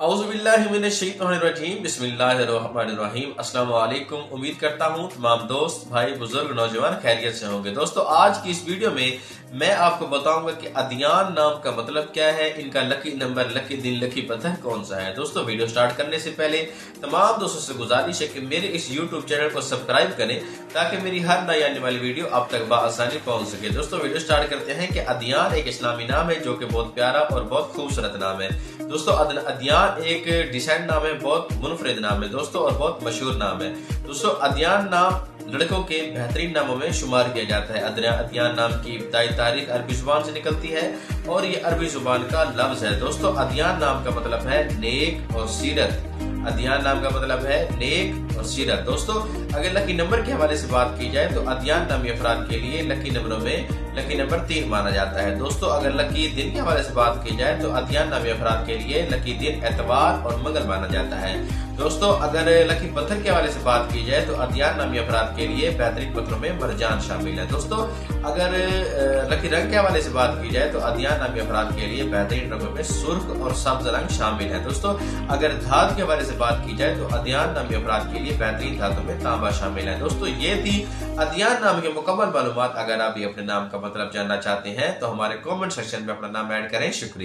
औज़ुबिल्लाहिमिनश्शैतानिर्रजीम बिस्मिल्लाहिर्रहमानिर्रहीम। अस्सलाम वालेकुम। उम्मीद करता हूँ तमाम दोस्त भाई बुजुर्ग नौजवान खैरियत से होंगे। दोस्तों, आज की इस वीडियो में मैं आपको बताऊंगा कि अदयान नाम का मतलब क्या है, इनका लकी नंबर, लकी दिन, लकी पत्थर कौन सा है। दोस्तों, वीडियो स्टार्ट करने से पहले तमाम दोस्तों से गुजारिश है कि मेरे इस यूट्यूब चैनल को सब्सक्राइब करें ताकि मेरी हर नई आने वाली वीडियो आप तक बआसानी पहुंच सके। दोस्तों, वीडियो स्टार्ट करते हैं कि अदयान एक इस्लामी नाम है जो कि बहुत प्यारा और बहुत खूबसूरत नाम है। दोस्तों, अदयान एक डिसेंट नाम है, बहुत मुनफरिद नाम है दोस्तों, और बहुत मशहूर नाम है। दोस्तों, अदयान नाम लड़कों के बेहतरीन नामों में शुमार किया जाता है। अदयान नाम की इब्तिदाई तारीख अरबी जुबान से निकलती है और ये अरबी जुबान का लफ्ज है। दोस्तों, अदयान नाम का मतलब है नेक और सीरत। अदयान नाम का मतलब है नेक और सीरत। दोस्तों, अगर लकी नंबर के हवाले से बात की जाए तो अदयान नामी अफराद के लिए लकी नंबरों में लकी नंबर 3 माना जाता है। दोस्तों, अगर लकी दिन के हवाले से बात की जाए तो अदयान नामी अफराद के लिए लकी दिन एतवार और मंगल माना जाता है। दोस्तों, अगर लकी पत्थर के हवाले से बात की जाए तो अदयान नामी अफराद के लिए बेहतरीन पत्थरों में मरजान शामिल है। दोस्तों, अगर लकी रंग के हवाले से बात की जाए तो अदयान नामी अफराद के लिए बेहतरीन रंगों में सुर्ख और सब्ज रंग शामिल है। दोस्तों, अगर धातु के हवाले से बात की जाए तो अदयान नामी अफराद के लिए बेहतरीन धातु में तांबा शामिल है। दोस्तों, ये थी अदयान नाम के मुकम्मल मालूमात। अगर आप भी अपने नाम का मतलब जानना चाहते हैं तो हमारे कमेंट सेक्शन में अपना नाम ऐड करें। शुक्रिया।